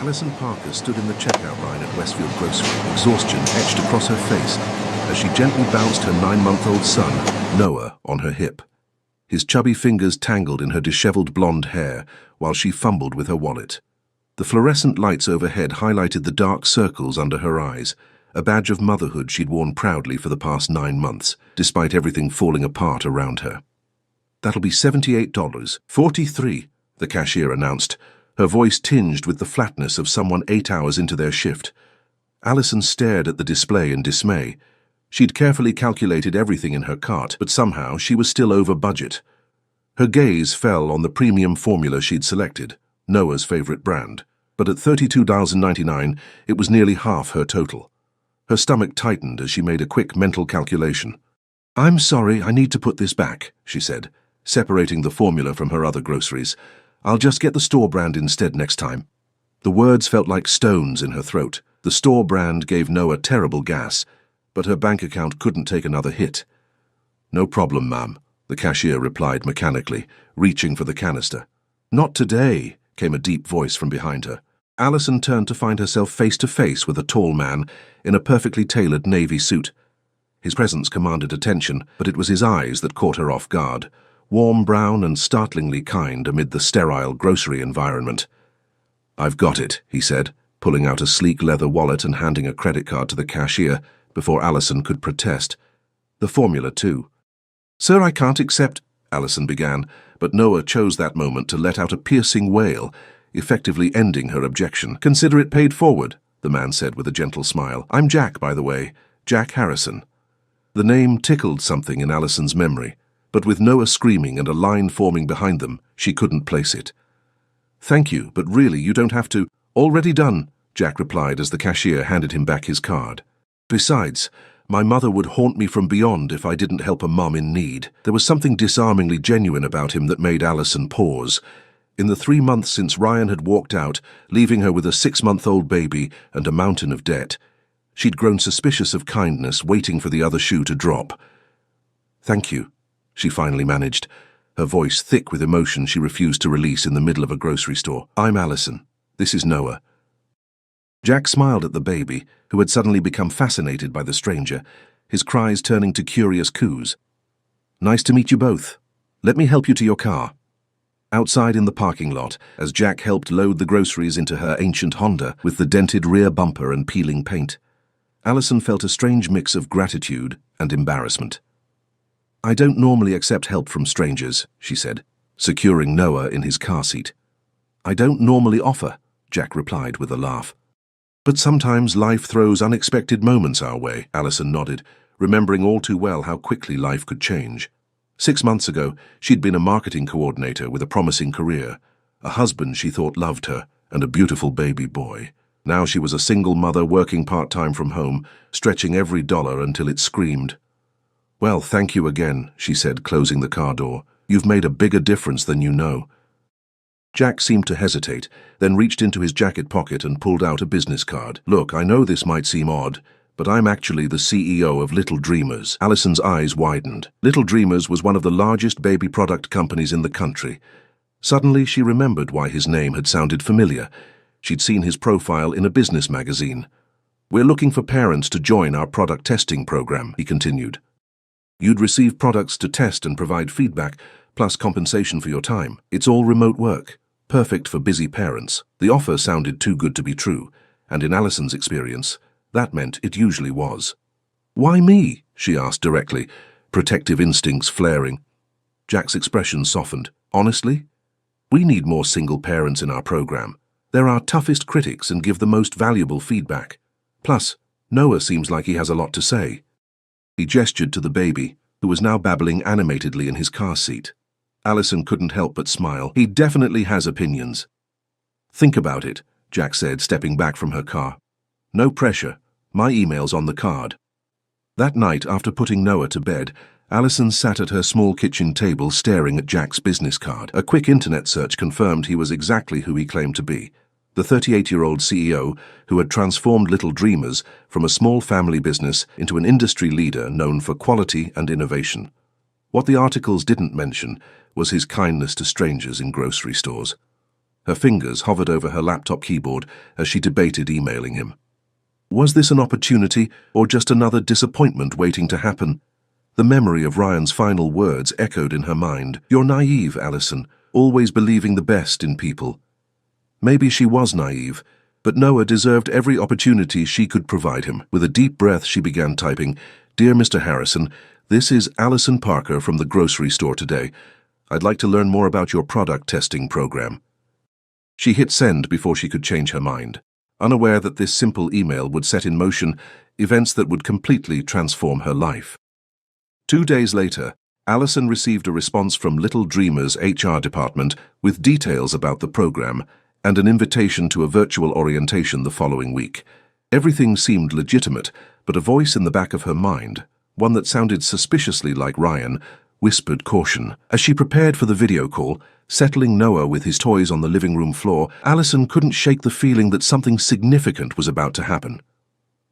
Alison Parker stood in the checkout line at Westfield Grocery, exhaustion etched across her face as she gently bounced her 9-month-old son, Noah, on her hip. His chubby fingers tangled in her disheveled blonde hair while she fumbled with her wallet. The fluorescent lights overhead highlighted the dark circles under her eyes, a badge of motherhood she'd worn proudly for the past 9 months, despite everything falling apart around her. "That'll be $78. 43, the cashier announced, her voice tinged with the flatness of someone 8 hours into their shift. Alison stared at the display in dismay. She'd carefully calculated everything in her cart, but somehow she was still over budget. Her gaze fell on the premium formula she'd selected, Noah's favorite brand, but at $32.99 it was nearly half her total. Her stomach tightened as she made a quick mental calculation. "I'm sorry, I need to put this back," she said, separating the formula from her other groceries. "I'll just get the store brand instead next time." The words felt like stones in her throat. The store brand gave Noah terrible gas, but her bank account couldn't take another hit. "No problem, ma'am," the cashier replied mechanically, reaching for the canister. "Not today," came a deep voice from behind her. Alison turned to find herself face to face with a tall man in a perfectly tailored navy suit. His presence commanded attention, but it was his eyes that caught her off guard, warm brown and startlingly kind amid the sterile grocery environment. "I've got it," he said, pulling out a sleek leather wallet and handing a credit card to the cashier before Alison could protest. "The formula, too." "Sir, I can't accept," Alison began, but Noah chose that moment to let out a piercing wail, effectively ending her objection. "Consider it paid forward," the man said with a gentle smile. "I'm Jack, by the way, Jack Harrison." The name tickled something in Alison's memory, but with Noah screaming and a line forming behind them, she couldn't place it. "Thank you, but really you don't have to." "Already done," Jack replied as the cashier handed him back his card. "Besides, my mother would haunt me from beyond if I didn't help a mum in need." There was something disarmingly genuine about him that made Alison pause. In the 3 months since Ryan had walked out, leaving her with a 6-month-old baby and a mountain of debt, she'd grown suspicious of kindness, waiting for the other shoe to drop. "Thank you," she finally managed, her voice thick with emotion she refused to release in the middle of a grocery store. "I'm Alison. This is Noah." Jack smiled at the baby, who had suddenly become fascinated by the stranger, his cries turning to curious coos. "Nice to meet you both. Let me help you to your car." Outside in the parking lot, as Jack helped load the groceries into her ancient Honda with the dented rear bumper and peeling paint, Alison felt a strange mix of gratitude and embarrassment. "I don't normally accept help from strangers," she said, securing Noah in his car seat. "I don't normally offer," Jack replied with a laugh. "But sometimes life throws unexpected moments our way," Alison nodded, remembering all too well how quickly life could change. 6 months ago, she'd been a marketing coordinator with a promising career, a husband she thought loved her, and a beautiful baby boy. Now she was a single mother working part-time from home, stretching every dollar until it screamed. "Well, thank you again," she said, closing the car door. "You've made a bigger difference than you know." Jack seemed to hesitate, then reached into his jacket pocket and pulled out a business card. "Look, I know this might seem odd, but I'm actually the CEO of Little Dreamers." Alison's eyes widened. Little Dreamers was one of the largest baby product companies in the country. Suddenly she remembered why his name had sounded familiar. She'd seen his profile in a business magazine. "We're looking for parents to join our product testing program," he continued. "You'd receive products to test and provide feedback, plus compensation for your time. It's all remote work, perfect for busy parents." The offer sounded too good to be true, and in Alison's experience, that meant it usually was. "Why me?" she asked directly, protective instincts flaring. Jack's expression softened. "Honestly, we need more single parents in our program. They're our toughest critics and give the most valuable feedback. Plus, Noah seems like he has a lot to say." He gestured to the baby, who was now babbling animatedly in his car seat. Alison couldn't help but smile. "He definitely has opinions." "Think about it," Jack said, stepping back from her car. "No pressure. My email's on the card." That night, after putting Noah to bed, Alison sat at her small kitchen table staring at Jack's business card. A quick internet search confirmed he was exactly who he claimed to be, the 38-year-old CEO who had transformed Little Dreamers from a small family business into an industry leader known for quality and innovation. What the articles didn't mention was his kindness to strangers in grocery stores. Her fingers hovered over her laptop keyboard as she debated emailing him. Was this an opportunity or just another disappointment waiting to happen? The memory of Ryan's final words echoed in her mind. "You're naive, Allison, always believing the best in people." Maybe she was naive, but Noah deserved every opportunity she could provide him. With a deep breath, she began typing, "Dear Mr. Harrison, this is Allison Parker from the grocery store today. I'd like to learn more about your product testing program." She hit send before she could change her mind, unaware that this simple email would set in motion events that would completely transform her life. 2 days later, Allison received a response from Little Dreamers' HR department with details about the program and an invitation to a virtual orientation the following week. Everything seemed legitimate, but a voice in the back of her mind, one that sounded suspiciously like Ryan, whispered caution. As she prepared for the video call, settling Noah with his toys on the living room floor, Allison couldn't shake the feeling that something significant was about to happen.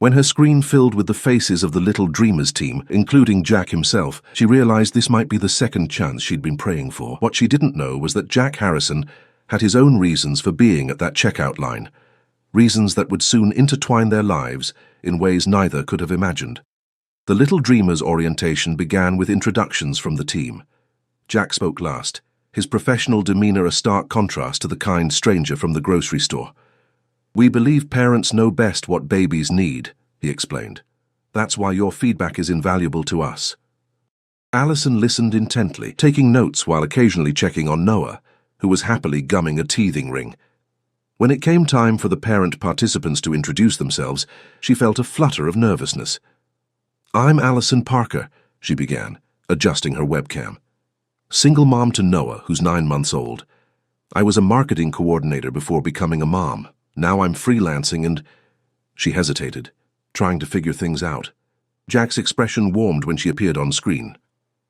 When her screen filled with the faces of the Little Dreamers team, including Jack himself, she realized this might be the second chance she'd been praying for. What she didn't know was that Jack Harrison had his own reasons for being at that checkout line, reasons that would soon intertwine their lives in ways neither could have imagined. The Little Dreamers orientation began with introductions from the team. Jack spoke last, his professional demeanor a stark contrast to the kind stranger from the grocery store. "We believe parents know best what babies need," he explained. "That's why your feedback is invaluable to us." Allison listened intently, taking notes while occasionally checking on Noah, who was happily gumming a teething ring. When it came time for the parent participants to introduce themselves, she felt a flutter of nervousness. "I'm Allison Parker," she began, adjusting her webcam. "Single mom to Noah, who's 9 months old. I was a marketing coordinator before becoming a mom. Now I'm freelancing and—" She hesitated, trying to figure things out. Jack's expression warmed when she appeared on screen.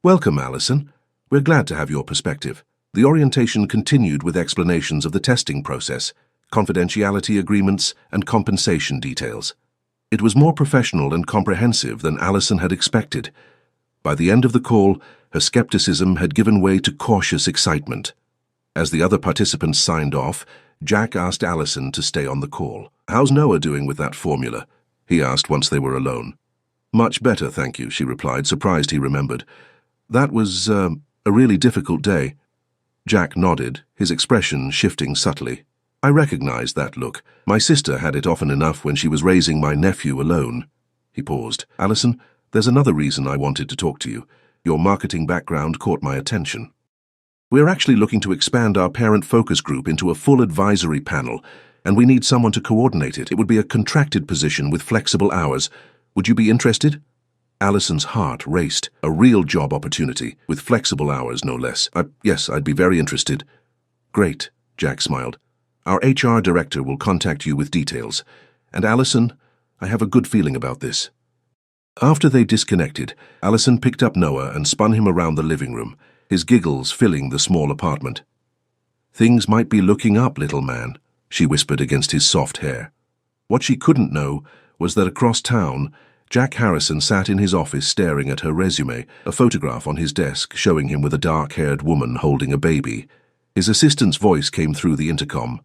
"Welcome, Allison. We're glad to have your perspective." The orientation continued with explanations of the testing process, confidentiality agreements, and compensation details. It was more professional and comprehensive than Allison had expected. By the end of the call, her skepticism had given way to cautious excitement. As the other participants signed off, Jack asked Allison to stay on the call. "How's Noah doing with that formula?" he asked once they were alone. "Much better, thank you," she replied, surprised he remembered. "That was a really difficult day." Jack nodded, his expression shifting subtly. "I recognized that look. My sister had it often enough when she was raising my nephew alone." He paused. "Allison, there's another reason I wanted to talk to you. Your marketing background caught my attention. We're actually looking to expand our parent focus group into a full advisory panel, and we need someone to coordinate it. It would be a contracted position with flexible hours. Would you be interested?" Allison's heart raced. A real job opportunity, with flexible hours, no less. Yes, I'd be very interested." "Great," Jack smiled. "Our HR director will contact you with details. And Allison, I have a good feeling about this." After they disconnected, Allison picked up Noah and spun him around the living room, his giggles filling the small apartment. "Things might be looking up, little man," she whispered against his soft hair. What she couldn't know was that across town, Jack Harrison sat in his office staring at her resume, a photograph on his desk showing him with a dark-haired woman holding a baby. His assistant's voice came through the intercom.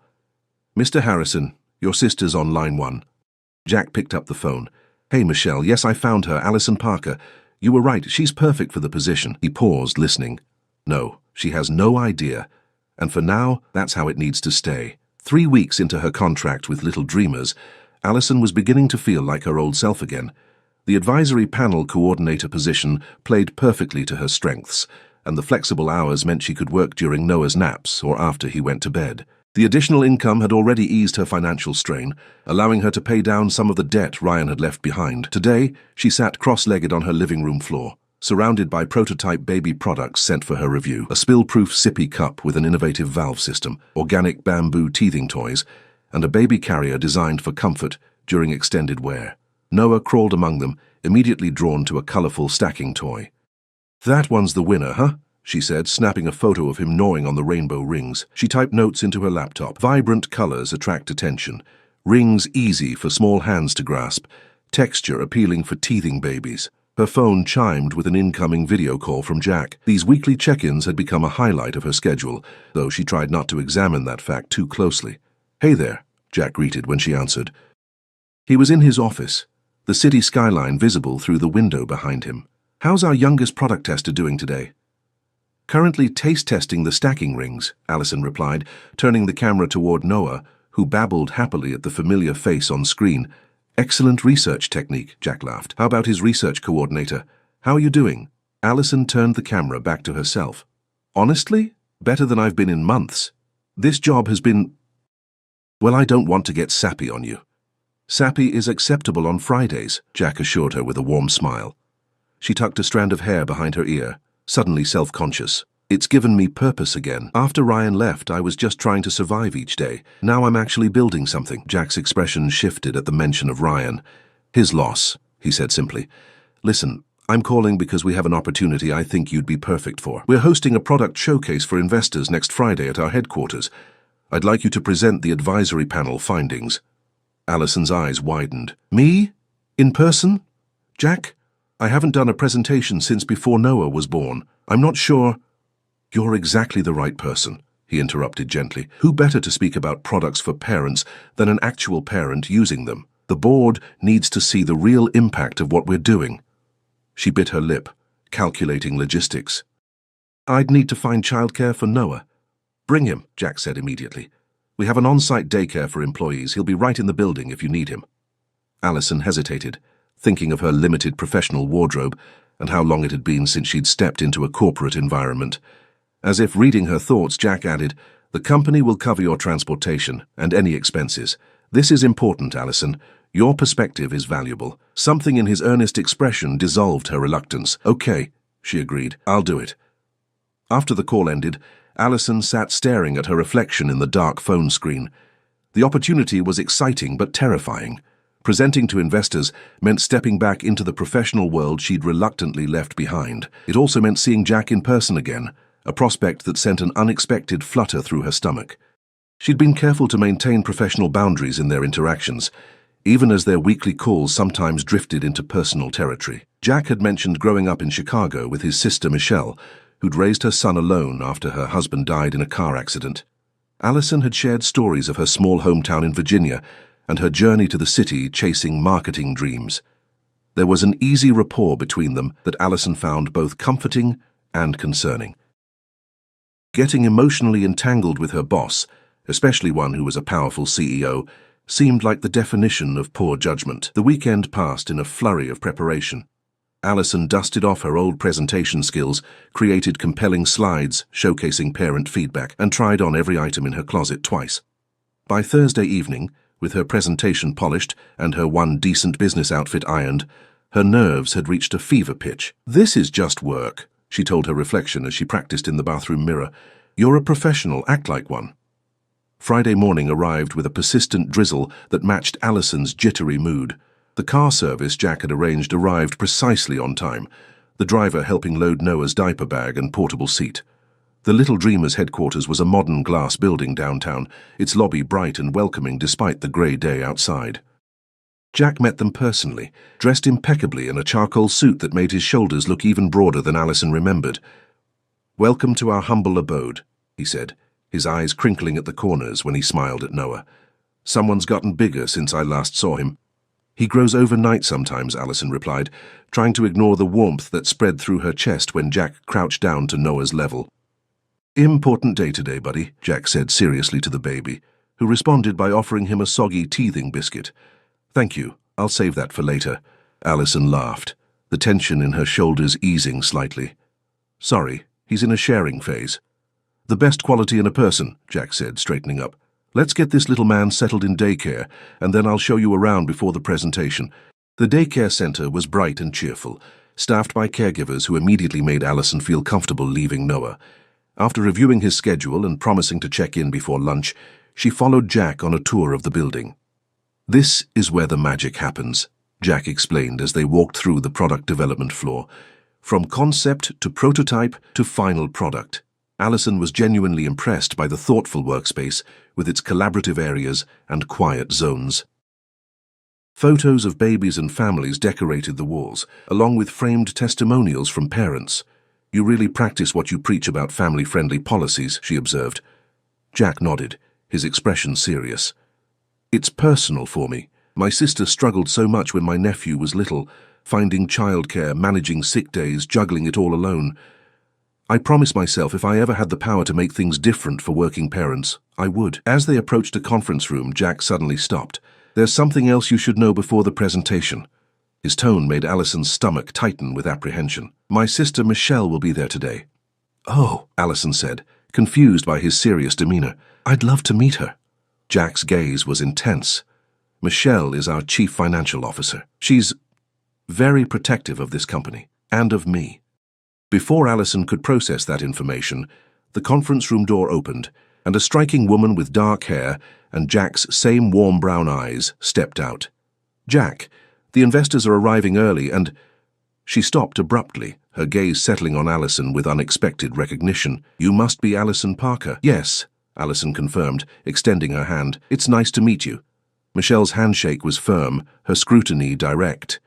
"Mr. Harrison, your sister's on line 1. Jack picked up the phone. "Hey, Michelle, yes, I found her, Allison Parker. You were right, she's perfect for the position." He paused, listening. "No, she has no idea. And for now, that's how it needs to stay." 3 weeks into her contract with Little Dreamers, Allison was beginning to feel like her old self again. The advisory panel coordinator position played perfectly to her strengths, and the flexible hours meant she could work during Noah's naps or after he went to bed. The additional income had already eased her financial strain, allowing her to pay down some of the debt Ryan had left behind. Today, she sat cross-legged on her living room floor, surrounded by prototype baby products sent for her review, a spill-proof sippy cup with an innovative valve system, organic bamboo teething toys, and a baby carrier designed for comfort during extended wear. Noah crawled among them, immediately drawn to a colorful stacking toy. "That one's the winner, huh?" she said, snapping a photo of him gnawing on the rainbow rings. She typed notes into her laptop. Vibrant colors attract attention. Rings easy for small hands to grasp. Texture appealing for teething babies. Her phone chimed with an incoming video call from Jack. These weekly check-ins had become a highlight of her schedule, though she tried not to examine that fact too closely. "Hey there," Jack greeted when she answered. He was in his office, the city skyline visible through the window behind him. "How's our youngest product tester doing today?" "Currently taste testing the stacking rings," Allison replied, turning the camera toward Noah, who babbled happily at the familiar face on screen. "Excellent research technique," Jack laughed. "How about his research coordinator? How are you doing?" Allison turned the camera back to herself. "Honestly, better than I've been in months. This job has been... Well, I don't want to get sappy on you." "Sappy is acceptable on Fridays," Jack assured her with a warm smile. She tucked a strand of hair behind her ear, suddenly self-conscious. "It's given me purpose again. After Ryan left, I was just trying to survive each day. Now I'm actually building something." Jack's expression shifted at the mention of Ryan. "His loss," he said simply. "Listen, I'm calling because we have an opportunity I think you'd be perfect for. We're hosting a product showcase for investors next Friday at our headquarters. I'd like you to present the advisory panel findings." Allison's eyes widened. "Me? In person? Jack? I haven't done a presentation since before Noah was born. I'm not sure—" "You're exactly the right person," he interrupted gently. "Who better to speak about products for parents than an actual parent using them? The board needs to see the real impact of what we're doing." She bit her lip, calculating logistics. "I'd need to find childcare for Noah." "Bring him," Jack said immediately. "We have an on-site daycare for employees. He'll be right in the building if you need him." Allison hesitated, thinking of her limited professional wardrobe and how long it had been since she'd stepped into a corporate environment. As if reading her thoughts, Jack added, "The company will cover your transportation and any expenses. This is important, Allison. Your perspective is valuable." Something in his earnest expression dissolved her reluctance. "Okay," she agreed. "I'll do it." After the call ended, Allison sat staring at her reflection in the dark phone screen. The opportunity was exciting but terrifying. Presenting to investors meant stepping back into the professional world she'd reluctantly left behind. It also meant seeing Jack in person again, a prospect that sent an unexpected flutter through her stomach. She'd been careful to maintain professional boundaries in their interactions, even as their weekly calls sometimes drifted into personal territory. Jack had mentioned growing up in Chicago with his sister Michelle, who'd raised her son alone after her husband died in a car accident. Allison had shared stories of her small hometown in Virginia and her journey to the city chasing marketing dreams. There was an easy rapport between them that Allison found both comforting and concerning. Getting emotionally entangled with her boss, especially one who was a powerful CEO, seemed like the definition of poor judgment. The weekend passed in a flurry of preparation. Allison dusted off her old presentation skills, created compelling slides showcasing parent feedback, and tried on every item in her closet twice. By Thursday evening, with her presentation polished and her one decent business outfit ironed, her nerves had reached a fever pitch. "This is just work," she told her reflection as she practiced in the bathroom mirror. "You're a professional, act like one." Friday morning arrived with a persistent drizzle that matched Allison's jittery mood. The car service Jack had arranged arrived precisely on time, the driver helping load Noah's diaper bag and portable seat. The Little Dreamers headquarters was a modern glass building downtown, its lobby bright and welcoming despite the grey day outside. Jack met them personally, dressed impeccably in a charcoal suit that made his shoulders look even broader than Allison remembered. "Welcome to our humble abode," he said, his eyes crinkling at the corners when he smiled at Noah. "Someone's gotten bigger since I last saw him." "He grows overnight sometimes," Allison replied, trying to ignore the warmth that spread through her chest when Jack crouched down to Noah's level. "Important day today, buddy," Jack said seriously to the baby, who responded by offering him a soggy teething biscuit. "Thank you, I'll save that for later." Allison laughed, the tension in her shoulders easing slightly. "Sorry, he's in a sharing phase." "The best quality in a person," Jack said, straightening up. "Let's get this little man settled in daycare, and then I'll show you around before the presentation." The daycare center was bright and cheerful, staffed by caregivers who immediately made Allison feel comfortable leaving Noah. After reviewing his schedule and promising to check in before lunch, she followed Jack on a tour of the building. "This is where the magic happens," Jack explained as they walked through the product development floor. From concept to prototype to final product, Allison was genuinely impressed by the thoughtful workspace with its collaborative areas and quiet zones. Photos of babies and families decorated the walls, along with framed testimonials from parents. "You really practice what you preach about family-friendly policies," she observed. Jack nodded, his expression serious. "It's personal for me. My sister struggled so much when my nephew was little, finding childcare, managing sick days, juggling it all alone. I promised myself if I ever had the power to make things different for working parents, I would." As they approached a conference room, Jack suddenly stopped. "There's something else you should know before the presentation." His tone made Allison's stomach tighten with apprehension. "My sister Michelle will be there today." "Oh," Allison said, confused by his serious demeanor. "I'd love to meet her." Jack's gaze was intense. "Michelle is our chief financial officer. She's very protective of this company, and of me." Before Allison could process that information, the conference room door opened, and a striking woman with dark hair and Jack's same warm brown eyes stepped out. "Jack, the investors are arriving early and—" She stopped abruptly, her gaze settling on Allison with unexpected recognition. "You must be Allison Parker." "Yes," Allison confirmed, extending her hand. "It's nice to meet you." Michelle's handshake was firm, her scrutiny direct.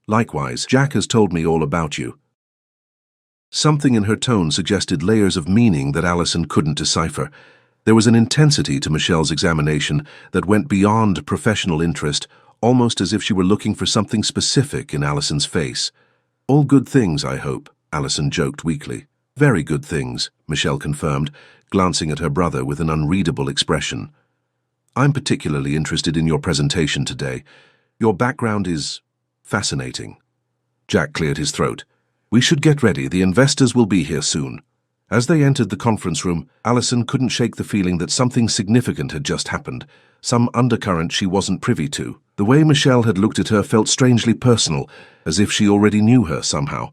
"Likewise, Jack has told me all about you." Something in her tone suggested layers of meaning that Allison couldn't decipher. There was an intensity to Michelle's examination that went beyond professional interest, almost as if she were looking for something specific in Allison's face. "All good things, I hope," Allison joked weakly. "Very good things," Michelle confirmed, glancing at her brother with an unreadable expression. "I'm particularly interested in your presentation today. Your background is fascinating." Jack cleared his throat. "We should get ready. The investors will be here soon." As they entered the conference room, Allison couldn't shake the feeling that something significant had just happened, some undercurrent she wasn't privy to. The way Michelle had looked at her felt strangely personal, as if she already knew her somehow.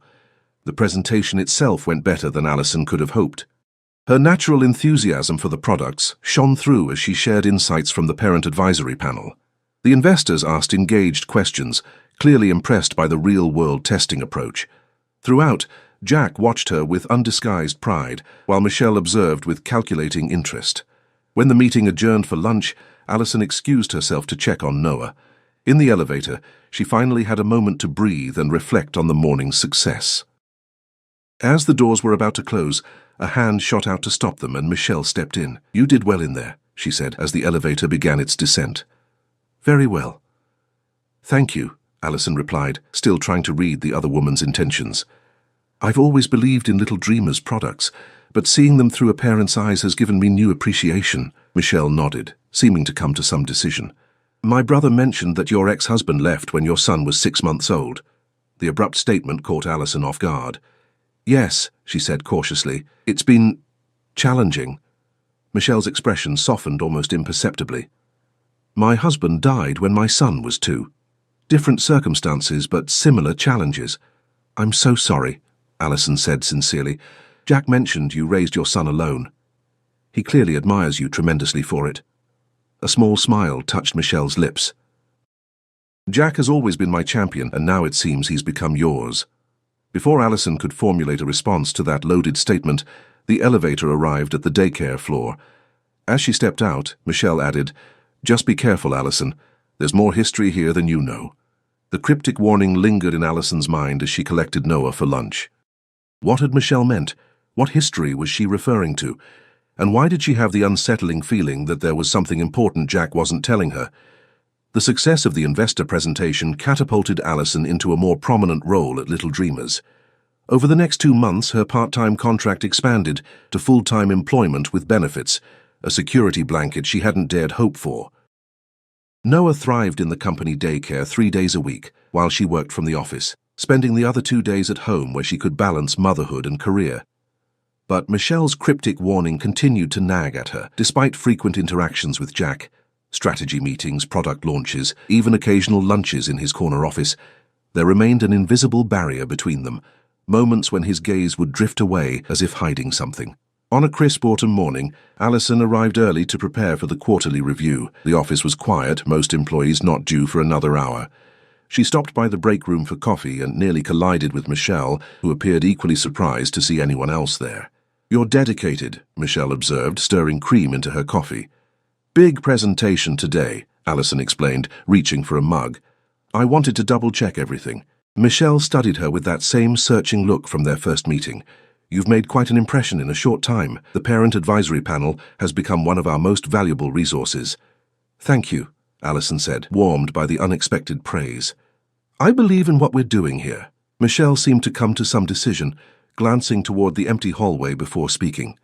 The presentation itself went better than Allison could have hoped. Her natural enthusiasm for the products shone through as she shared insights from the parent advisory panel. The investors asked engaged questions, clearly impressed by the real-world testing approach. Throughout, Jack watched her with undisguised pride, while Michelle observed with calculating interest. When the meeting adjourned for lunch, Allison excused herself to check on Noah. In the elevator, she finally had a moment to breathe and reflect on the morning's success. As the doors were about to close, a hand shot out to stop them and Michelle stepped in. "You did well in there," she said as the elevator began its descent. "Very well." "Thank you," Allison replied, still trying to read the other woman's intentions. "I've always believed in Little Dreamers products, but seeing them through a parent's eyes has given me new appreciation." Michelle nodded, seeming to come to some decision. "My brother mentioned that your ex-husband left when your son was 6 months old." The abrupt statement caught Allison off guard. "Yes," she said cautiously, "it's been challenging." Michelle's expression softened almost imperceptibly. "My husband died when my son was 2. Different circumstances, but similar challenges." "I'm so sorry," Allison said sincerely. "Jack mentioned you raised your son alone. He clearly admires you tremendously for it." A small smile touched Michelle's lips. "Jack has always been my champion, and now it seems he's become yours." Before Allison could formulate a response to that loaded statement, the elevator arrived at the daycare floor. As she stepped out, Michelle added, "Just be careful, Allison. There's more history here than you know." The cryptic warning lingered in Allison's mind as she collected Noah for lunch. What had Michelle meant? What history was she referring to? And why did she have the unsettling feeling that there was something important Jack wasn't telling her? The success of the investor presentation catapulted Allison into a more prominent role at Little Dreamers. Over the next 2 months, her part-time contract expanded to full-time employment with benefits, a security blanket she hadn't dared hope for. Noah thrived in the company daycare 3 days a week, while she worked from the office, spending the other 2 days at home where she could balance motherhood and career. But Michelle's cryptic warning continued to nag at her, despite frequent interactions with Jack. Strategy meetings, product launches, even occasional lunches in his corner office. There remained an invisible barrier between them, moments when his gaze would drift away as if hiding something. On a crisp autumn morning, Allison arrived early to prepare for the quarterly review. The office was quiet, most employees not due for another hour. She stopped by the break room for coffee and nearly collided with Michelle, who appeared equally surprised to see anyone else there. "You're dedicated," Michelle observed, stirring cream into her coffee. "Big presentation today," Allison explained, reaching for a mug. I wanted to double-check everything. Michelle studied her with that same searching look from their first meeting. You've made quite an impression in a short time. The Parent Advisory Panel has become one of our most valuable resources. Thank you, Allison said, warmed by the unexpected praise. I believe in what we're doing here. Michelle seemed to come to some decision, glancing toward the empty hallway before speaking.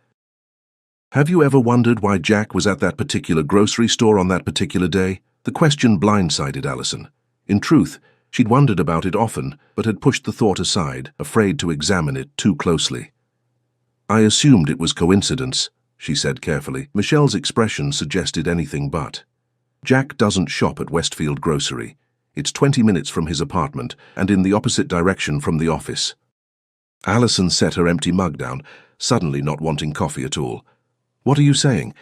Have you ever wondered why Jack was at that particular grocery store on that particular day? The question blindsided Allison. In truth, she'd wondered about it often, but had pushed the thought aside, afraid to examine it too closely. I assumed it was coincidence, she said carefully. Michelle's expression suggested anything but. Jack doesn't shop at Westfield Grocery. It's 20 minutes from his apartment and in the opposite direction from the office. Allison set her empty mug down, suddenly not wanting coffee at all. What are you saying?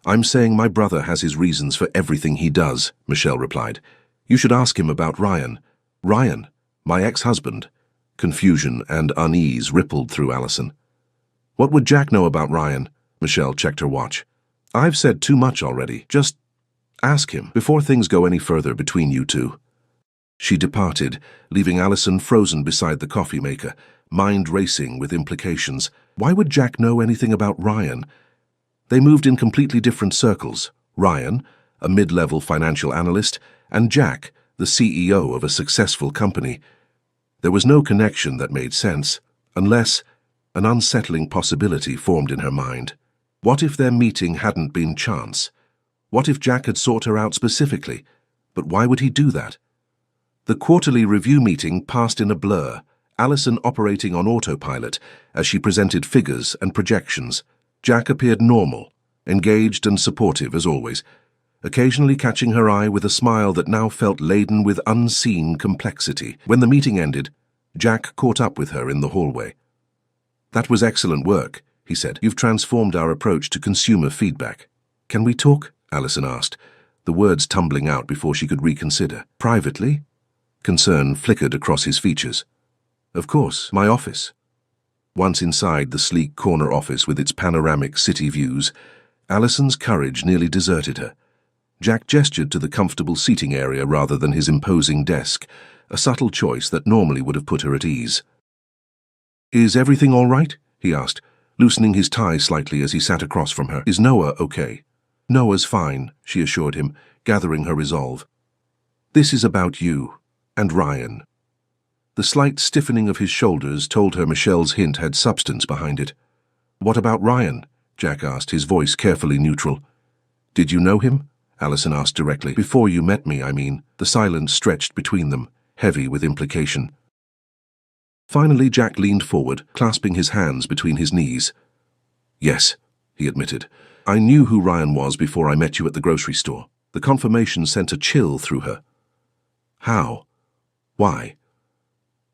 I'm saying my brother has his reasons for everything he does, Michelle replied. You should ask him about Ryan. Ryan, my ex-husband. Confusion and unease rippled through Allison. What would Jack know about Ryan? Michelle checked her watch. I've said too much already. Just ask him before things go any further between you two. She departed, leaving Allison frozen beside the coffee maker, mind racing with implications. Why would Jack know anything about Ryan? They moved in completely different circles. Ryan, a mid-level financial analyst, and Jack, the CEO of a successful company. There was no connection that made sense, unless an unsettling possibility formed in her mind. What if their meeting hadn't been chance? What if Jack had sought her out specifically? But why would he do that? The quarterly review meeting passed in a blur, Allison operating on autopilot as she presented figures and projections. Jack appeared normal, engaged and supportive as always, occasionally catching her eye with a smile that now felt laden with unseen complexity. When the meeting ended, Jack caught up with her in the hallway. That was excellent work, he said. You've transformed our approach to consumer feedback. Can we talk? Allison asked, the words tumbling out before she could reconsider. Privately? Concern flickered across his features. Of course, my office. Once inside the sleek corner office with its panoramic city views, Allison's courage nearly deserted her. Jack gestured to the comfortable seating area rather than his imposing desk, a subtle choice that normally would have put her at ease. Is everything all right? He asked, loosening his tie slightly as he sat across from her. Is Noah okay? Noah's fine, she assured him, gathering her resolve. This is about you and Ryan. The slight stiffening of his shoulders told her Michelle's hint had substance behind it. What about Ryan? Jack asked, his voice carefully neutral. Did you know him? Allison asked directly. Before you met me, I mean. The silence stretched between them, heavy with implication. Finally, Jack leaned forward, clasping his hands between his knees. Yes, he admitted. I knew who Ryan was before I met you at the grocery store. The confirmation sent a chill through her. How? Why?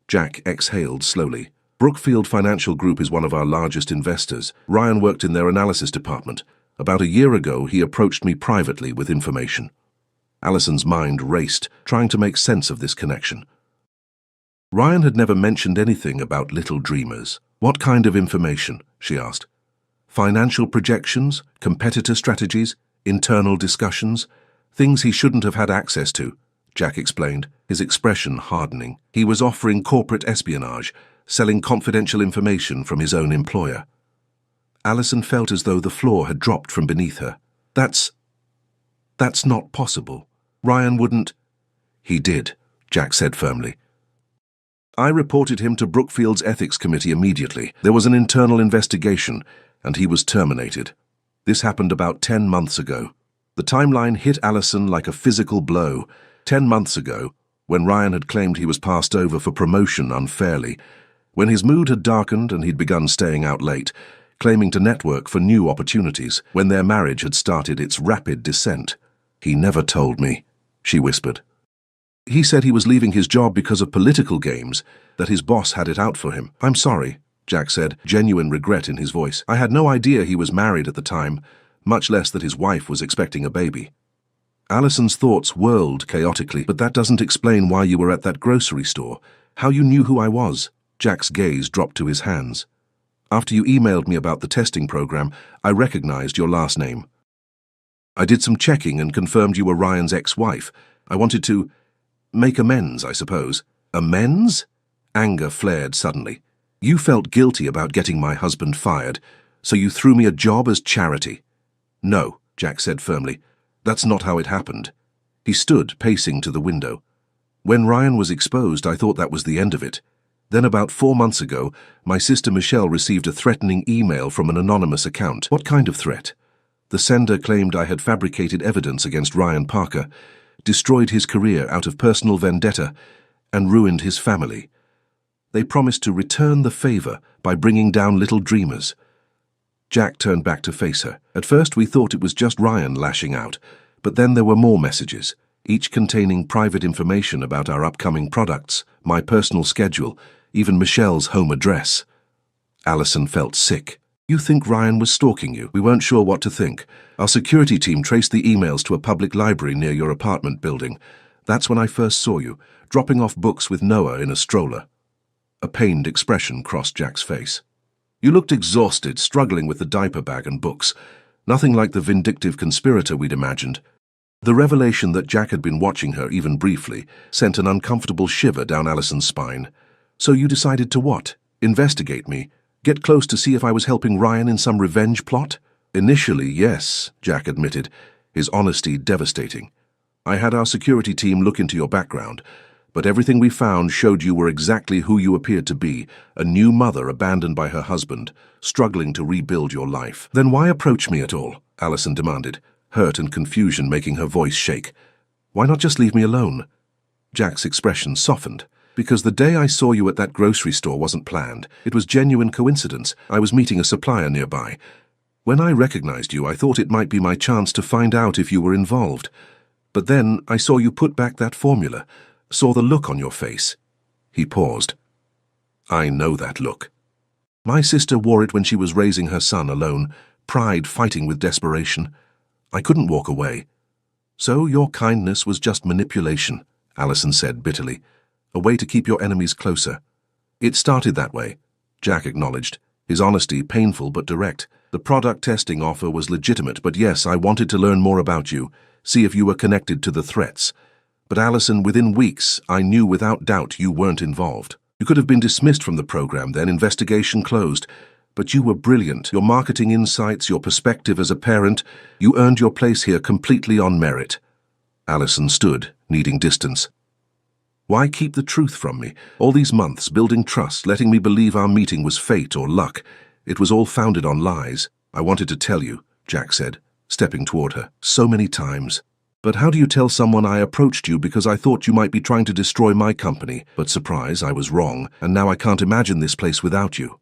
Jack exhaled slowly. Brookfield Financial Group is one of our largest investors. Ryan worked in their analysis department. About a year ago, he approached me privately with information. Allison's mind raced, trying to make sense of this connection. Ryan had never mentioned anything about Little Dreamers. What kind of information? She asked. Financial projections, competitor strategies, internal discussions, things he shouldn't have had access to, Jack explained, his expression hardening. He was offering corporate espionage, selling confidential information from his own employer. Allison felt as though the floor had dropped from beneath her. That's not possible. Ryan wouldn't. He did, Jack said firmly. I reported him to Brookfield's ethics committee immediately. There was an internal investigation, and he was terminated. This happened about 10 months ago. The timeline hit Allison like a physical blow. 10 months ago, when Ryan had claimed he was passed over for promotion unfairly, when his mood had darkened and he'd begun staying out late, claiming to network for new opportunities, when their marriage had started its rapid descent. He never told me, she whispered. He said he was leaving his job because of political games, that his boss had it out for him. I'm sorry, Jack said, genuine regret in his voice. I had no idea he was married at the time, much less that his wife was expecting a baby. Allison's thoughts whirled chaotically. But that doesn't explain why you were at that grocery store, how you knew who I was. Jack's gaze dropped to his hands. After you emailed me about the testing program, I recognized your last name. I did some checking and confirmed you were Ryan's ex-wife. I wanted to... Make amends, I suppose. Amends? Anger flared suddenly. You felt guilty about getting my husband fired, so you threw me a job as charity. No, Jack said firmly. That's not how it happened. He stood, pacing to the window. When Ryan was exposed, I thought that was the end of it. Then about 4 months ago, my sister Michelle received a threatening email from an anonymous account. What kind of threat? The sender claimed I had fabricated evidence against Ryan Parker, destroyed his career out of personal vendetta, and ruined his family. They promised to return the favor by bringing down little dreamers. Jack turned back to face her. At first we thought it was just Ryan lashing out, but then there were more messages, each containing private information about our upcoming products, my personal schedule, even Michelle's home address. Allison felt sick. You think Ryan was stalking you? We weren't sure what to think. Our security team traced the emails to a public library near your apartment building. That's when I first saw you, dropping off books with Noah in a stroller. A pained expression crossed Jack's face. You looked exhausted, struggling with the diaper bag and books. Nothing like the vindictive conspirator we'd imagined. The revelation that Jack had been watching her even briefly sent an uncomfortable shiver down Allison's spine. So you decided to what? Investigate me? Get close to see if I was helping Ryan in some revenge plot? Initially, yes, Jack admitted, his honesty devastating. I had our security team look into your background, but everything we found showed you were exactly who you appeared to be, a new mother abandoned by her husband, struggling to rebuild your life. Then why approach me at all? Allison demanded, hurt and confusion making her voice shake. Why not just leave me alone? Jack's expression softened. Because the day I saw you at that grocery store wasn't planned. It was genuine coincidence. I was meeting a supplier nearby. When I recognized you, I thought it might be my chance to find out if you were involved. But then I saw you put back that formula, saw the look on your face. He paused. I know that look. My sister wore it when she was raising her son alone, pride fighting with desperation. I couldn't walk away. So your kindness was just manipulation, Allison said bitterly. A way to keep your enemies closer. It started that way, Jack acknowledged, his honesty painful but direct. The product testing offer was legitimate, but yes, I wanted to learn more about you, see if you were connected to the threats. But Allison, within weeks, I knew without doubt you weren't involved. You could have been dismissed from the program then, investigation closed. But you were brilliant. Your marketing insights, your perspective as a parent, you earned your place here completely on merit. Allison stood, needing distance. Why keep the truth from me? All these months building trust, letting me believe our meeting was fate or luck. It was all founded on lies. I wanted to tell you, Jack said, stepping toward her, so many times. But how do you tell someone I approached you because I thought you might be trying to destroy my company? But surprise, I was wrong, and now I can't imagine this place without you.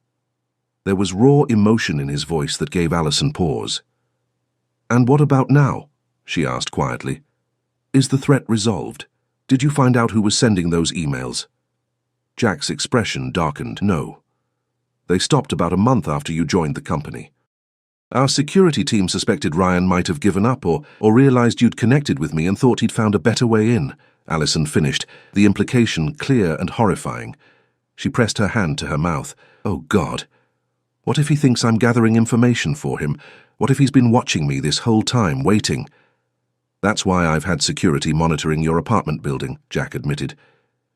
There was raw emotion in his voice that gave Allison pause. And what about now? She asked quietly. Is the threat resolved? Did you find out who was sending those emails? Jack's expression darkened. No. They stopped about a month after you joined the company. Our security team suspected Ryan might have given up or realized you'd connected with me and thought he'd found a better way in, Allison finished, the implication clear and horrifying. She pressed her hand to her mouth. Oh, God. What if he thinks I'm gathering information for him? What if he's been watching me this whole time, waiting? That's why I've had security monitoring your apartment building, Jack admitted.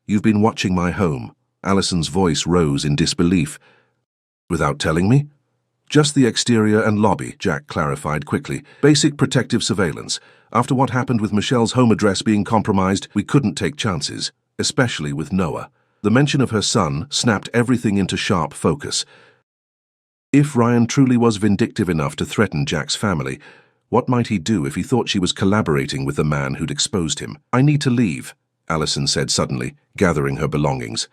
You've been watching my home. Allison's voice rose in disbelief. Without telling me? Just the exterior and lobby, Jack clarified quickly. Basic protective surveillance. After what happened with Michelle's home address being compromised, we couldn't take chances, especially with Noah. The mention of her son snapped everything into sharp focus. If Ryan truly was vindictive enough to threaten Jack's family, what might he do if he thought she was collaborating with the man who'd exposed him? I need to leave, Allison said suddenly, gathering her belongings.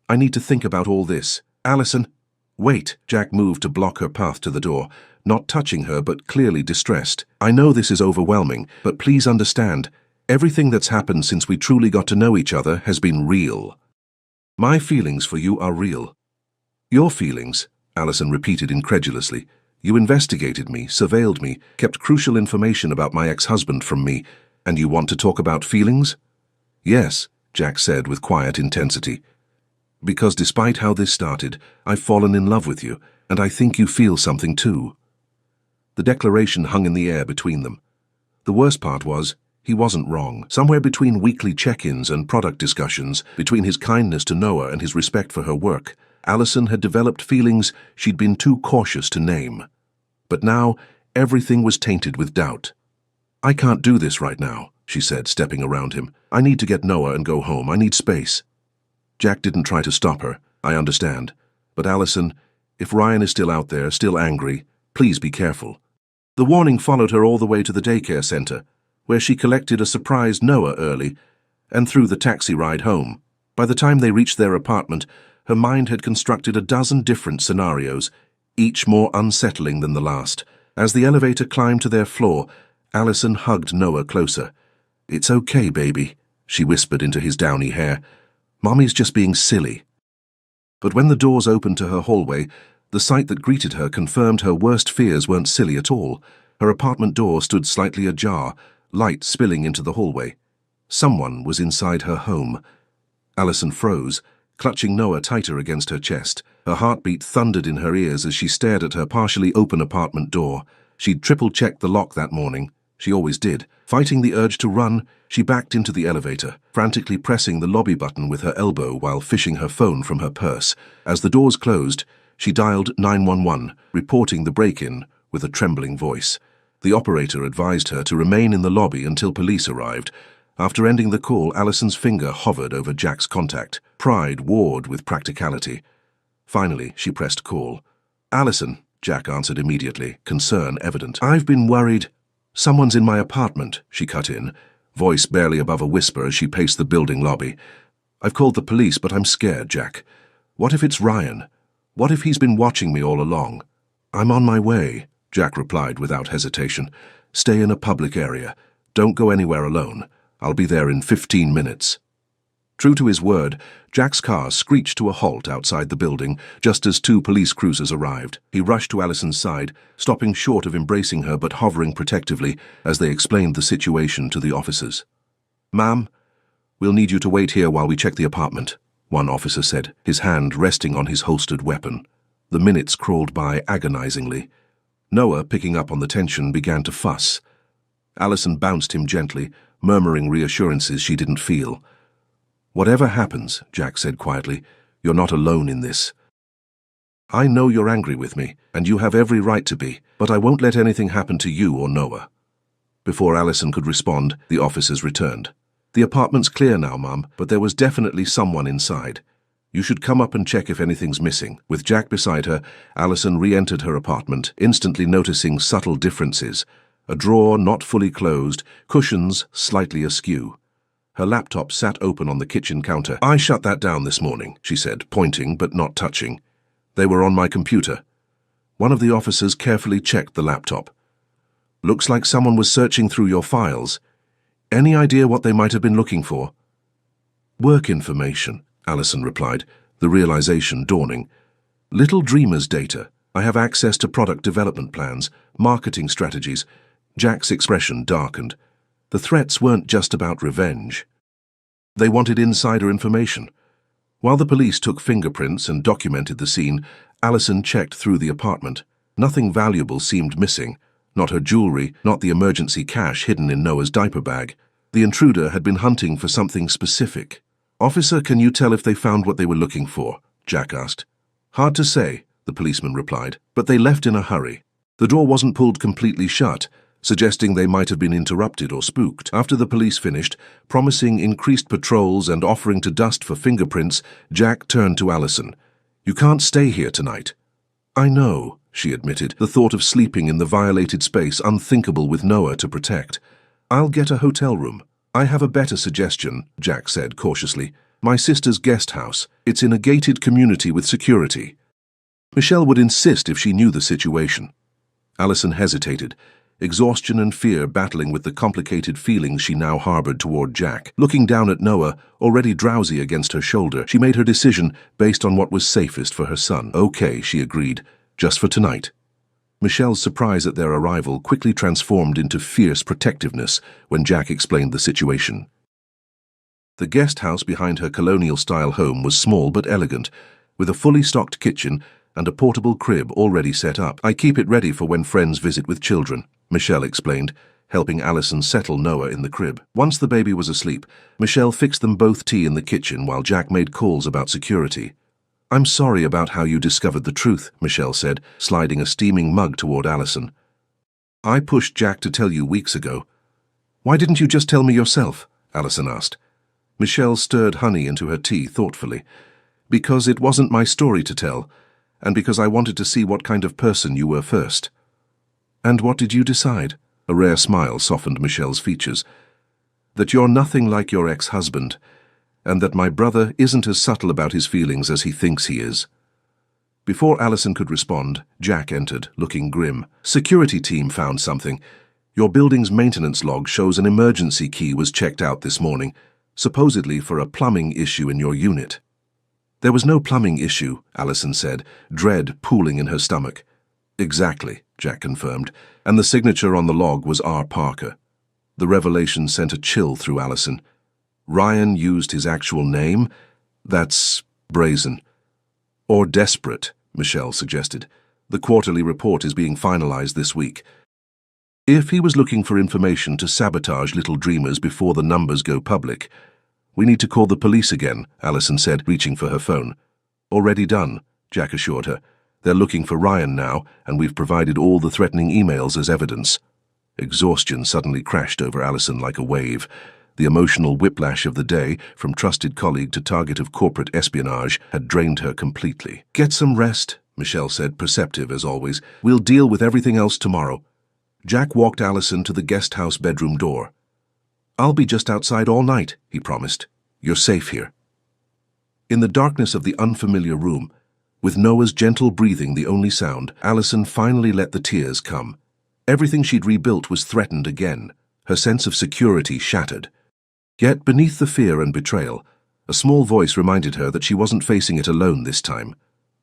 I need to think about all this. Allison, wait. Jack moved to block her path to the door, not touching her but clearly distressed. I know this is overwhelming, but please understand, everything that's happened since we truly got to know each other has been real. My feelings for you are real. Your feelings, Allison repeated incredulously. You investigated me, surveilled me, kept crucial information about my ex-husband from me, and you want to talk about feelings? Yes, Jack said with quiet intensity. Because despite how this started, I've fallen in love with you, and I think you feel something too. The declaration hung in the air between them. The worst part was, He wasn't wrong. Somewhere between weekly check-ins and product discussions, between his kindness to Noah and his respect for her work, Allison had developed feelings she'd been too cautious to name. But now, everything was tainted with doubt. "I can't do this right now," she said, stepping around him. "I need to get Noah and go home. I need space." Jack didn't try to stop her. "I understand. But Allison, if Ryan is still out there, still angry, please be careful." The warning followed her all the way to the daycare center, where she collected a surprised Noah early and through the taxi ride home. By the time they reached their apartment, her mind had constructed a dozen different scenarios, each more unsettling than the last. As the elevator climbed to their floor, Allison hugged Noah closer. "It's okay, baby," she whispered into his downy hair. "Mommy's just being silly." But when the doors opened to her hallway, the sight that greeted her confirmed her worst fears weren't silly at all. Her apartment door stood slightly ajar, light spilling into the hallway. Someone was inside her home. Allison froze, clutching Noah tighter against her chest. Her heartbeat thundered in her ears as she stared at her partially open apartment door. She'd triple-checked the lock that morning. She always did. Fighting the urge to run, she backed into the elevator, frantically pressing the lobby button with her elbow while fishing her phone from her purse. As the doors closed, she dialed 911, reporting the break-in with a trembling voice. The operator advised her to remain in the lobby until police arrived. After ending the call, Allison's finger hovered over Jack's contact. Pride warred with practicality. Finally, she pressed call. "Allison," Jack answered immediately, concern evident. "I've been worried. Someone's in my apartment," she cut in, voice barely above a whisper as she paced the building lobby. "I've called the police, but I'm scared, Jack. What if it's Ryan? What if he's been watching me all along?" "I'm on my way," Jack replied without hesitation. "Stay in a public area. Don't go anywhere alone. I'll be there in 15 minutes. True to his word, Jack's car screeched to a halt outside the building just as two police cruisers arrived. He rushed to Allison's side, stopping short of embracing her but hovering protectively as they explained the situation to the officers. "Ma'am, we'll need you to wait here while we check the apartment," one officer said, his hand resting on his holstered weapon. The minutes crawled by agonizingly. Noah, picking up on the tension, began to fuss. Allison bounced him gently, murmuring reassurances she didn't feel. "Whatever happens," Jack said quietly, "you're not alone in this. I know you're angry with me, and you have every right to be, but I won't let anything happen to you or Noah." Before Allison could respond, the officers returned. "The apartment's clear now, Mum, but there was definitely someone inside. You should come up and check if anything's missing." With Jack beside her, Allison re-entered her apartment, instantly noticing subtle differences. A drawer not fully closed, cushions slightly askew. Her laptop sat open on the kitchen counter. "I shut that down this morning," she said, pointing but not touching. "They were on my computer." One of the officers carefully checked the laptop. "Looks like someone was searching through your files. Any idea what they might have been looking for?" "Work information," Allison replied, the realization dawning. "Little Dreamer's data. I have access to product development plans, marketing strategies." Jack's expression darkened. The threats weren't just about revenge. They wanted insider information. While the police took fingerprints and documented the scene, Allison checked through the apartment. Nothing valuable seemed missing. Not her jewelry, not the emergency cash hidden in Noah's diaper bag. The intruder had been hunting for something specific. "Officer, can you tell if they found what they were looking for?" Jack asked. "Hard to say," the policeman replied, "but they left in a hurry. The door wasn't pulled completely shut, suggesting they might have been interrupted or spooked." After the police finished, promising increased patrols and offering to dust for fingerprints, Jack turned to Allison. "You can't stay here tonight." "I know," she admitted, the thought of sleeping in the violated space unthinkable with Noah to protect. "I'll get a hotel room." "I have a better suggestion," Jack said cautiously. "My sister's guest house. It's in a gated community with security. Michelle would insist if she knew the situation." Allison hesitated, exhaustion and fear battling with the complicated feelings she now harbored toward Jack. Looking down at Noah, already drowsy against her shoulder, she made her decision based on what was safest for her son. "Okay," she agreed, "just for tonight." Michelle's surprise at their arrival quickly transformed into fierce protectiveness when Jack explained the situation. The guest house behind her colonial-style home was small but elegant, with a fully stocked kitchen and a portable crib already set up. "I keep it ready for when friends visit with children." Michelle explained, helping Allison settle Noah in the crib. Once the baby was asleep, Michelle fixed them both tea in the kitchen while Jack made calls about security. "I'm sorry about how you discovered the truth," Michelle said, sliding a steaming mug toward Allison. "I pushed Jack to tell you weeks ago." "Why didn't you just tell me yourself?" Allison asked. Michelle stirred honey into her tea thoughtfully. "Because it wasn't my story to tell, and because I wanted to see what kind of person you were first." "And what did you decide?" A rare smile softened Michelle's features. "That you're nothing like your ex-husband, and that my brother isn't as subtle about his feelings as he thinks he is." Before Allison could respond, Jack entered, looking grim. "Security team found something. Your building's maintenance log shows an emergency key was checked out this morning, supposedly for a plumbing issue in your unit." "There was no plumbing issue," Allison said, dread pooling in her stomach. "Exactly," Jack confirmed, and the signature on the log was R. Parker. The revelation sent a chill through Allison. Ryan used his actual name? That's brazen. "Or desperate," Michelle suggested. "The quarterly report is being finalized this week. If he was looking for information to sabotage Little Dreamers before the numbers go public, we need to call the police again," Allison said, reaching for her phone. "Already done," Jack assured her. "They're looking for Ryan now, and we've provided all the threatening emails as evidence." Exhaustion suddenly crashed over Allison like a wave. The emotional whiplash of the day, from trusted colleague to target of corporate espionage, had drained her completely. "Get some rest," Michelle said, perceptive as always. "We'll deal with everything else tomorrow." Jack walked Allison to the guest house bedroom door. "I'll be just outside all night," he promised. "You're safe here." In the darkness of the unfamiliar room, with Noah's gentle breathing the only sound, Allison finally let the tears come. Everything she'd rebuilt was threatened again, her sense of security shattered. Yet beneath the fear and betrayal, a small voice reminded her that she wasn't facing it alone this time.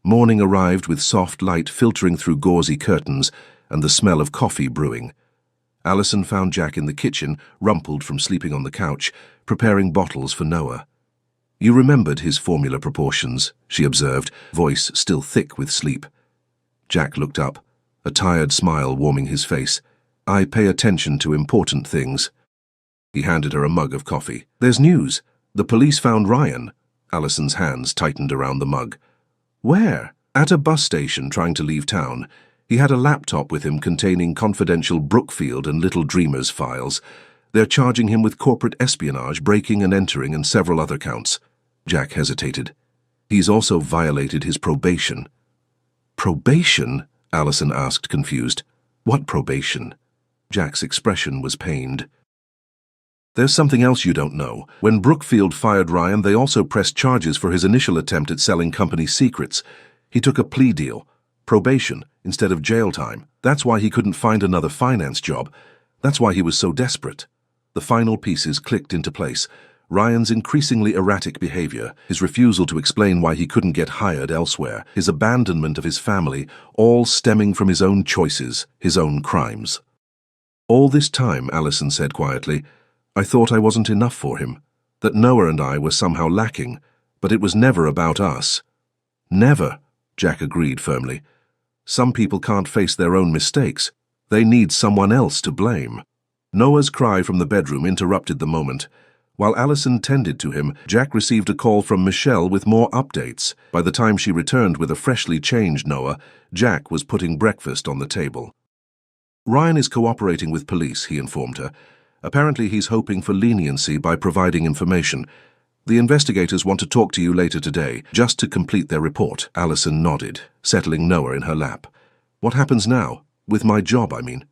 Morning arrived with soft light filtering through gauzy curtains and the smell of coffee brewing. Allison found Jack in the kitchen, rumpled from sleeping on the couch, preparing bottles for Noah. "You remembered his formula proportions," she observed, voice still thick with sleep. Jack looked up, a tired smile warming his face. "I pay attention to important things." He handed her a mug of coffee. "There's news. The police found Ryan." Allison's hands tightened around the mug. "Where?" "At a bus station trying to leave town. He had a laptop with him containing confidential Brookfield and Little Dreamers files. They're charging him with corporate espionage, breaking and entering, and several other counts." Jack hesitated. "He's also violated his probation." "Probation?" Allison asked, confused. "What probation?" Jack's expression was pained. "There's something else you don't know. When Brookfield fired Ryan, they also pressed charges for his initial attempt at selling company secrets. He took a plea deal. Probation instead of jail time. That's why he couldn't find another finance job. That's why he was so desperate." The final pieces clicked into place. Ryan's increasingly erratic behavior, his refusal to explain why he couldn't get hired elsewhere, his abandonment of his family, all stemming from his own choices, his own crimes. "All this time," Allison said quietly, "I thought I wasn't enough for him, that Noah and I were somehow lacking, but it was never about us." "Never," Jack agreed firmly. "Some people can't face their own mistakes. They need someone else to blame." Noah's cry from the bedroom interrupted the moment. While Allison tended to him, Jack received a call from Michelle with more updates. By the time she returned with a freshly changed Noah, Jack was putting breakfast on the table. "Ryan is cooperating with police," he informed her. "Apparently he's hoping for leniency by providing information. The investigators want to talk to you later today, just to complete their report." Allison nodded, settling Noah in her lap. "What happens now? With my job, I mean."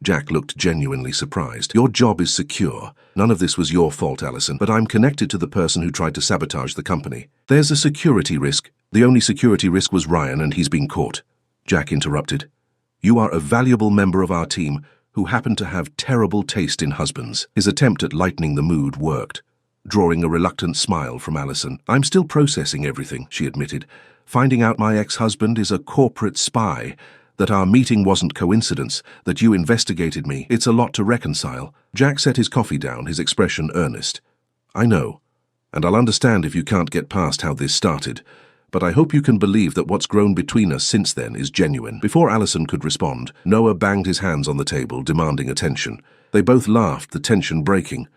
Jack looked genuinely surprised. "Your job is secure. None of this was your fault, Allison, but I'm connected to the person who tried to sabotage the company. There's a security risk. The only security risk was Ryan, and he's been caught." Jack interrupted. "You are a valuable member of our team who happened to have terrible taste in husbands." His attempt at lightening the mood worked, drawing a reluctant smile from Allison. "I'm still processing everything," she admitted. "Finding out my ex-husband is a corporate spy, that our meeting wasn't coincidence, that you investigated me. It's a lot to reconcile." Jack set his coffee down, his expression earnest. "I know, and I'll understand if you can't get past how this started. but I hope you can believe that what's grown between us since then is genuine." Before Allison could respond, Noah banged his hands on the table, demanding attention. They both laughed, the tension breaking.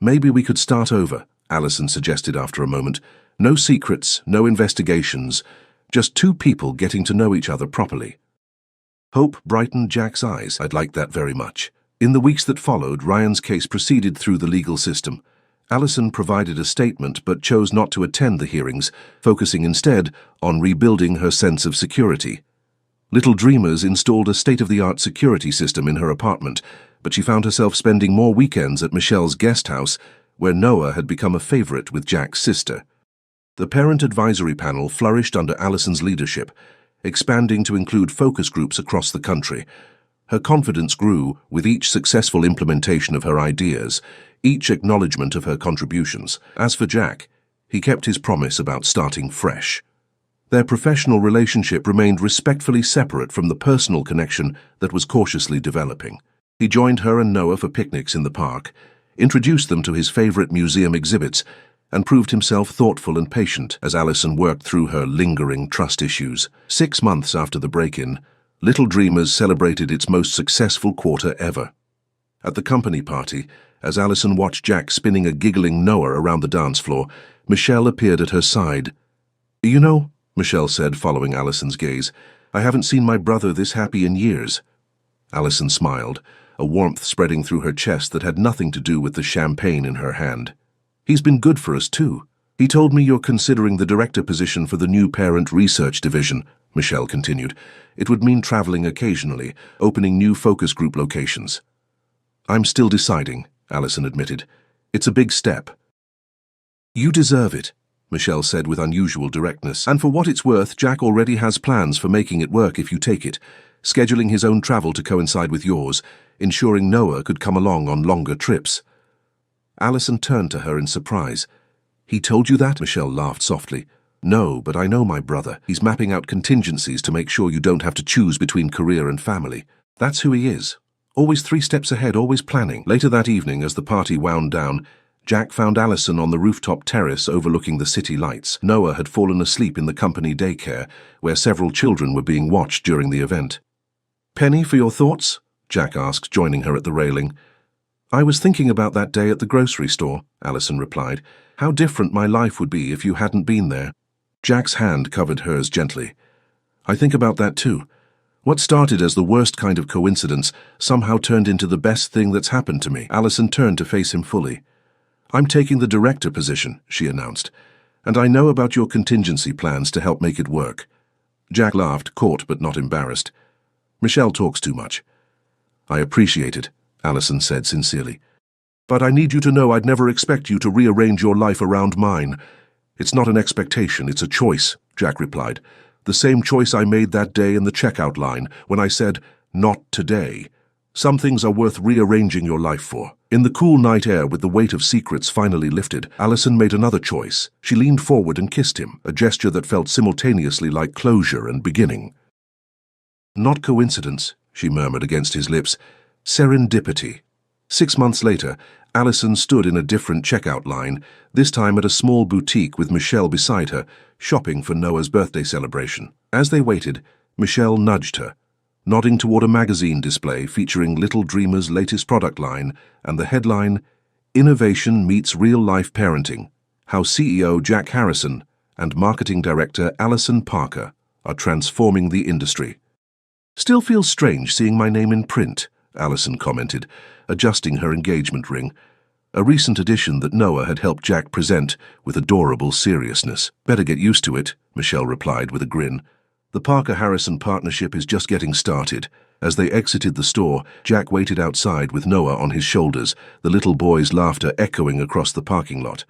"Maybe we could start over," Allison suggested after a moment. "No secrets, no investigations, just two people getting to know each other properly." Hope brightened Jack's eyes. "I'd like that very much." In the weeks that followed, Ryan's case proceeded through the legal system. Allison provided a statement but chose not to attend the hearings, focusing instead on rebuilding her sense of security. Little Dreamers installed a state-of-the-art security system in her apartment, but she found herself spending more weekends at Michelle's guest house, where Noah had become a favorite with Jack's sister. The parent advisory panel flourished under Allison's leadership, expanding to include focus groups across the country. Her confidence grew with each successful implementation of her ideas, each acknowledgement of her contributions. As for Jack, he kept his promise about starting fresh. Their professional relationship remained respectfully separate from the personal connection that was cautiously developing. He joined her and Noah for picnics in the park, introduced them to his favorite museum exhibits, and proved himself thoughtful and patient as Allison worked through her lingering trust issues. 6 months after the break-in, Little Dreamers celebrated its most successful quarter ever. At the company party, as Allison watched Jack spinning a giggling Noah around the dance floor, Michelle appeared at her side. "You know," Michelle said, following Allison's gaze, "I haven't seen my brother this happy in years." Allison smiled, a warmth spreading through her chest that had nothing to do with the champagne in her hand. "He's been good for us, too. He told me you're considering the director position for the new parent research division," Michelle continued. "It would mean traveling occasionally, opening new focus group locations." "I'm still deciding," Allison admitted. "It's a big step." "You deserve it," Michelle said with unusual directness. "And for what it's worth, Jack already has plans for making it work if you take it, scheduling his own travel to coincide with yours, ensuring Noah could come along on longer trips." Allison turned to her in surprise. "He told you that?" Michelle laughed softly. "No, but I know my brother. He's mapping out contingencies to make sure you don't have to choose between career and family. That's who he is. Always 3 steps ahead, always planning." Later that evening, as the party wound down, Jack found Allison on the rooftop terrace overlooking the city lights. Noah had fallen asleep in the company daycare, where several children were being watched during the event. "Penny, for your thoughts?" Jack asked, joining her at the railing. "I was thinking about that day at the grocery store," Allison replied. "How different my life would be if you hadn't been there." Jack's hand covered hers gently. "I think about that too. What started as the worst kind of coincidence somehow turned into the best thing that's happened to me." Allison turned to face him fully. "I'm taking the director position," she announced, "and I know about your contingency plans to help make it work." Jack laughed, caught but not embarrassed. "Michelle talks too much." "I appreciate it," Allison said sincerely. "But I need you to know I'd never expect you to rearrange your life around mine." "It's not an expectation, it's a choice," Jack replied. "The same choice I made that day in the checkout line when I said, 'Not today.' Some things are worth rearranging your life for." In the cool night air, with the weight of secrets finally lifted, Allison made another choice. She leaned forward and kissed him, a gesture that felt simultaneously like closure and beginning. "Not coincidence," she murmured against his lips. "Serendipity." 6 months later, Allison stood in a different checkout line, this time at a small boutique with Michelle beside her, shopping for Noah's birthday celebration. As they waited, Michelle nudged her, nodding toward a magazine display featuring Little Dreamers' latest product line and the headline, "Innovation Meets Real-Life Parenting, How CEO Jack Harrison and Marketing Director Allison Parker Are Transforming the Industry." "Still feels strange seeing my name in print," Allison commented, adjusting her engagement ring, a recent addition that Noah had helped Jack present with adorable seriousness. "Better get used to it," Michelle replied with a grin. "The Parker-Harrison partnership is just getting started." As they exited the store, Jack waited outside with Noah on his shoulders, the little boy's laughter echoing across the parking lot.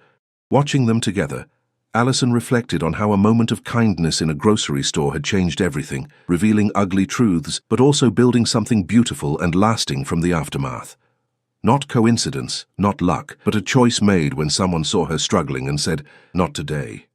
Watching them together, Allison reflected on how a moment of kindness in a grocery store had changed everything, revealing ugly truths, but also building something beautiful and lasting from the aftermath. Not coincidence, not luck, but a choice made when someone saw her struggling and said, "Not today."